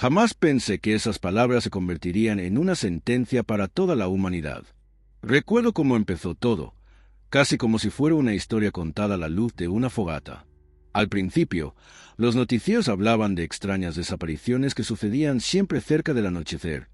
Jamás pensé que esas palabras se convertirían en una sentencia para toda la humanidad. Recuerdo cómo empezó todo, casi como si fuera una historia contada a la luz de una fogata. Al principio, los noticieros hablaban de extrañas desapariciones que sucedían siempre cerca del anochecer,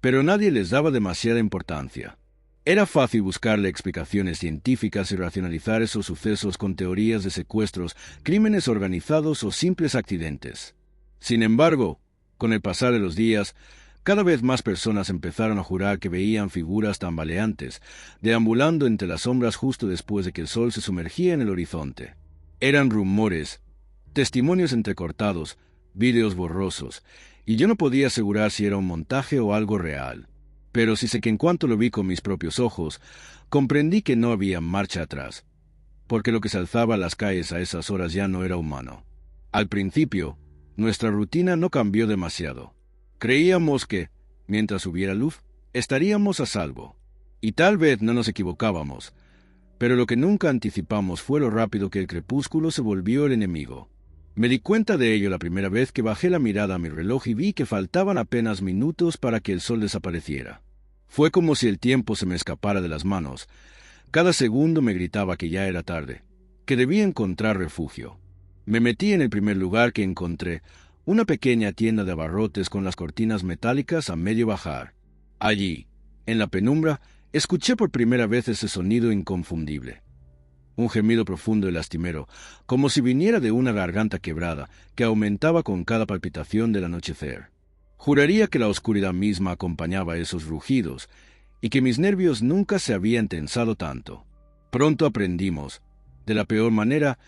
pero nadie les daba demasiada importancia. Era fácil buscarle explicaciones científicas y racionalizar esos sucesos con teorías de secuestros, crímenes organizados o simples accidentes. Sin embargo, con el pasar de los días, cada vez más personas empezaron a jurar que veían figuras tambaleantes, deambulando entre las sombras justo después de que el sol se sumergía en el horizonte. Eran rumores, testimonios entrecortados, vídeos borrosos, y yo no podía asegurar si era un montaje o algo real. Pero sí sé que en cuanto lo vi con mis propios ojos, comprendí que no había marcha atrás, porque lo que se alzaba a las calles a esas horas ya no era humano. Al principio, nuestra rutina no cambió demasiado. Creíamos que, mientras hubiera luz, estaríamos a salvo. Y tal vez no nos equivocábamos, pero lo que nunca anticipamos fue lo rápido que el crepúsculo se volvió el enemigo. Me di cuenta de ello la primera vez que bajé la mirada a mi reloj y vi que faltaban apenas minutos para que el sol desapareciera. Fue como si el tiempo se me escapara de las manos. Cada segundo me gritaba que ya era tarde, que debía encontrar refugio. Me metí en el primer lugar que encontré, una pequeña tienda de abarrotes con las cortinas metálicas a medio bajar. Allí, en la penumbra, escuché por primera vez ese sonido inconfundible. Un gemido profundo y lastimero, como si viniera de una garganta quebrada, que aumentaba con cada palpitación del anochecer. Juraría que la oscuridad misma acompañaba esos rugidos, y que mis nervios nunca se habían tensado tanto. Pronto aprendimos, de la peor manera,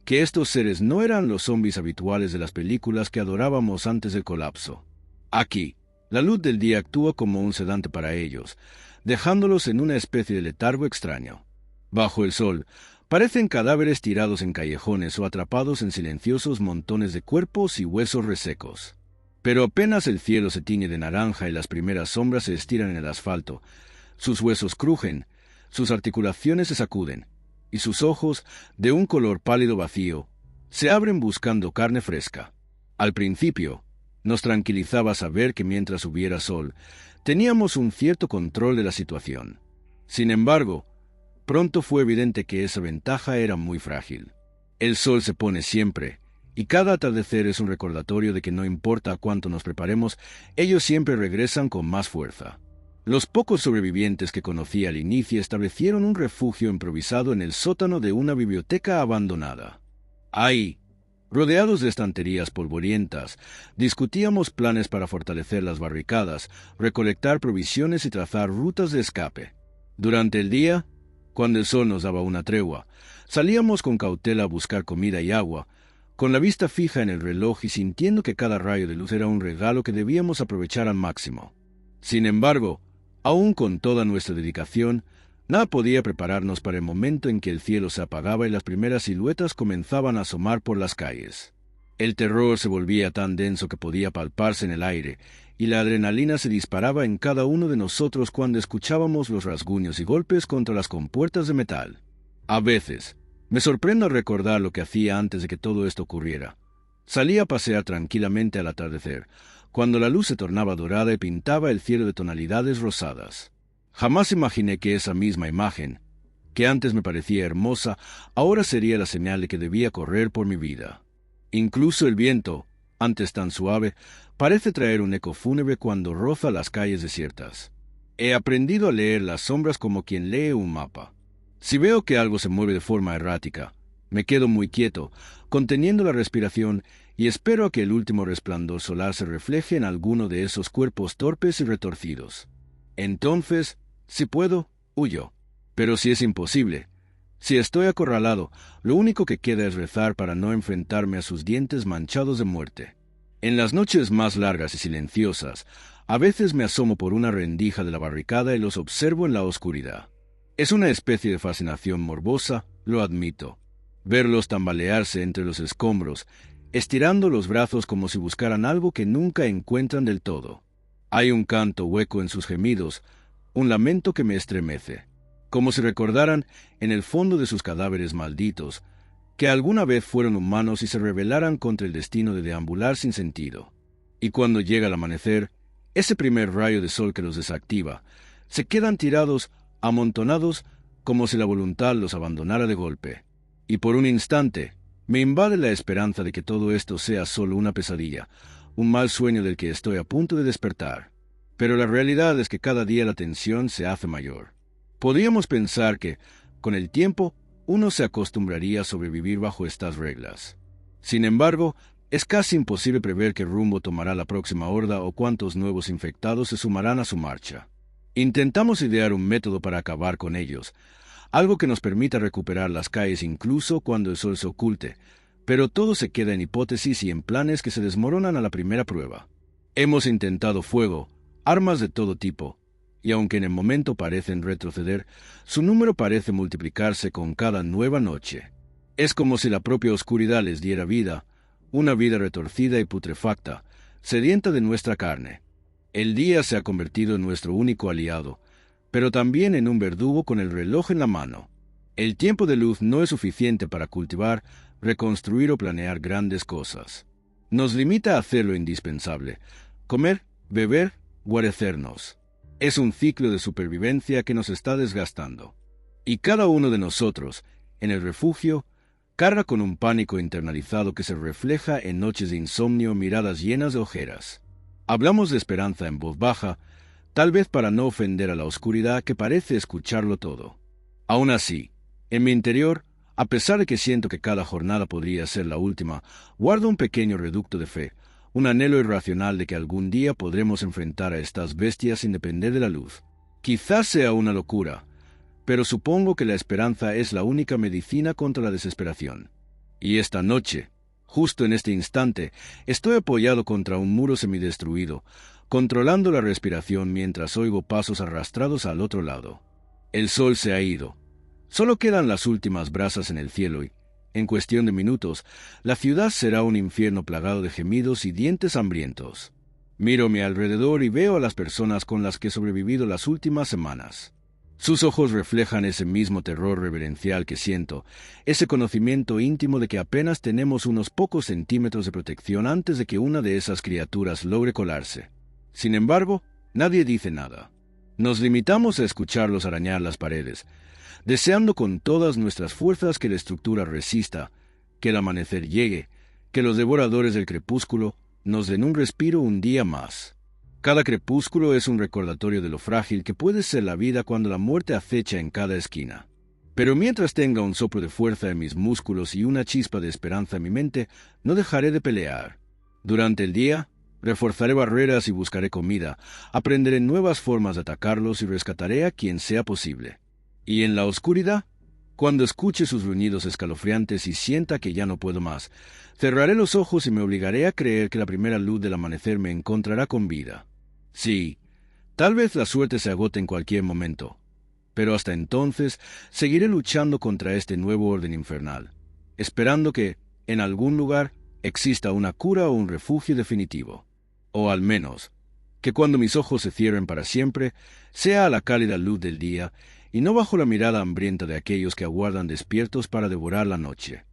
que estos seres no eran los zombis habituales de las películas que adorábamos antes del colapso. Aquí, la luz del día actúa como un sedante para ellos, dejándolos en una especie de letargo extraño. Bajo el sol, parecen cadáveres tirados en callejones o atrapados en silenciosos montones de cuerpos y huesos resecos. Pero apenas el cielo se tiñe de naranja y las primeras sombras se estiran en el asfalto, sus huesos crujen, sus articulaciones se sacuden, y sus ojos, de un color pálido vacío, se abren buscando carne fresca. Al principio, nos tranquilizaba saber que mientras hubiera sol, teníamos un cierto control de la situación. Sin embargo, pronto fue evidente que esa ventaja era muy frágil. El sol se pone siempre, y cada atardecer es un recordatorio de que no importa cuánto nos preparemos, ellos siempre regresan con más fuerza. Los pocos sobrevivientes que conocí al inicio establecieron un refugio improvisado en el sótano de una biblioteca abandonada. Ahí, rodeados de estanterías polvorientas, discutíamos planes para fortalecer las barricadas, recolectar provisiones y trazar rutas de escape. Durante el día, cuando el sol nos daba una tregua, salíamos con cautela a buscar comida y agua, con la vista fija en el reloj y sintiendo que cada rayo de luz era un regalo que debíamos aprovechar al máximo. Sin embargo, aún con toda nuestra dedicación, nada podía prepararnos para el momento en que el cielo se apagaba y las primeras siluetas comenzaban a asomar por las calles. El terror se volvía tan denso que podía palparse en el aire, y la adrenalina se disparaba en cada uno de nosotros cuando escuchábamos los rasguños y golpes contra las compuertas de metal. A veces, me sorprendo al recordar lo que hacía antes de que todo esto ocurriera. Salía a pasear tranquilamente al atardecer, cuando la luz se tornaba dorada y pintaba el cielo de tonalidades rosadas. Jamás imaginé que esa misma imagen, que antes me parecía hermosa, ahora sería la señal de que debía correr por mi vida. Incluso el viento, antes tan suave, parece traer un eco fúnebre cuando roza las calles desiertas. He aprendido a leer las sombras como quien lee un mapa. Si veo que algo se mueve de forma errática, me quedo muy quieto, conteniendo la respiración, y espero a que el último resplandor solar se refleje en alguno de esos cuerpos torpes y retorcidos. Entonces, si puedo, huyo. Pero si es imposible, si estoy acorralado, lo único que queda es rezar para no enfrentarme a sus dientes manchados de muerte. En las noches más largas y silenciosas, a veces me asomo por una rendija de la barricada y los observo en la oscuridad. Es una especie de fascinación morbosa, lo admito. Verlos tambalearse entre los escombros, estirando los brazos como si buscaran algo que nunca encuentran del todo. Hay un canto hueco en sus gemidos, un lamento que me estremece, como si recordaran, en el fondo de sus cadáveres malditos, que alguna vez fueron humanos y se rebelaran contra el destino de deambular sin sentido. Y cuando llega el amanecer, ese primer rayo de sol que los desactiva, se quedan tirados, amontonados, como si la voluntad los abandonara de golpe. Y por un instante, me invade la esperanza de que todo esto sea solo una pesadilla, un mal sueño del que estoy a punto de despertar. Pero la realidad es que cada día la tensión se hace mayor. Podríamos pensar que, con el tiempo, uno se acostumbraría a sobrevivir bajo estas reglas. Sin embargo, es casi imposible prever qué rumbo tomará la próxima horda o cuántos nuevos infectados se sumarán a su marcha. Intentamos idear un método para acabar con ellos, algo que nos permita recuperar las calles incluso cuando el sol se oculte, pero todo se queda en hipótesis y en planes que se desmoronan a la primera prueba. Hemos intentado fuego, armas de todo tipo, y aunque en el momento parecen retroceder, su número parece multiplicarse con cada nueva noche. Es como si la propia oscuridad les diera vida, una vida retorcida y putrefacta, sedienta de nuestra carne. El día se ha convertido en nuestro único aliado, pero también en un verdugo con el reloj en la mano. El tiempo de luz no es suficiente para cultivar, reconstruir o planear grandes cosas. Nos limita a hacer lo indispensable: comer, beber, guarecernos. Es un ciclo de supervivencia que nos está desgastando. Y cada uno de nosotros, en el refugio, carga con un pánico internalizado que se refleja en noches de insomnio, miradas llenas de ojeras. Hablamos de esperanza en voz baja, tal vez para no ofender a la oscuridad que parece escucharlo todo. Aún así, en mi interior, a pesar de que siento que cada jornada podría ser la última, guardo un pequeño reducto de fe, un anhelo irracional de que algún día podremos enfrentar a estas bestias sin depender de la luz. Quizás sea una locura, pero supongo que la esperanza es la única medicina contra la desesperación. Y esta noche, justo en este instante, estoy apoyado contra un muro semidestruido, controlando la respiración mientras oigo pasos arrastrados al otro lado. El sol se ha ido. Solo quedan las últimas brasas en el cielo y, en cuestión de minutos, la ciudad será un infierno plagado de gemidos y dientes hambrientos. Miro a mi alrededor y veo a las personas con las que he sobrevivido las últimas semanas. Sus ojos reflejan ese mismo terror reverencial que siento, ese conocimiento íntimo de que apenas tenemos unos pocos centímetros de protección antes de que una de esas criaturas logre colarse. Sin embargo, nadie dice nada. Nos limitamos a escucharlos arañar las paredes, deseando con todas nuestras fuerzas que la estructura resista, que el amanecer llegue, que los devoradores del crepúsculo nos den un respiro un día más. Cada crepúsculo es un recordatorio de lo frágil que puede ser la vida cuando la muerte acecha en cada esquina. Pero mientras tenga un soplo de fuerza en mis músculos y una chispa de esperanza en mi mente, no dejaré de pelear. Durante el día, reforzaré barreras y buscaré comida, aprenderé nuevas formas de atacarlos y rescataré a quien sea posible. Y en la oscuridad, cuando escuche sus gruñidos escalofriantes y sienta que ya no puedo más, cerraré los ojos y me obligaré a creer que la primera luz del amanecer me encontrará con vida. Sí, tal vez la suerte se agote en cualquier momento, pero hasta entonces seguiré luchando contra este nuevo orden infernal, esperando que, en algún lugar, exista una cura o un refugio definitivo. O al menos, que cuando mis ojos se cierren para siempre, sea a la cálida luz del día y no bajo la mirada hambrienta de aquellos que aguardan despiertos para devorar la noche.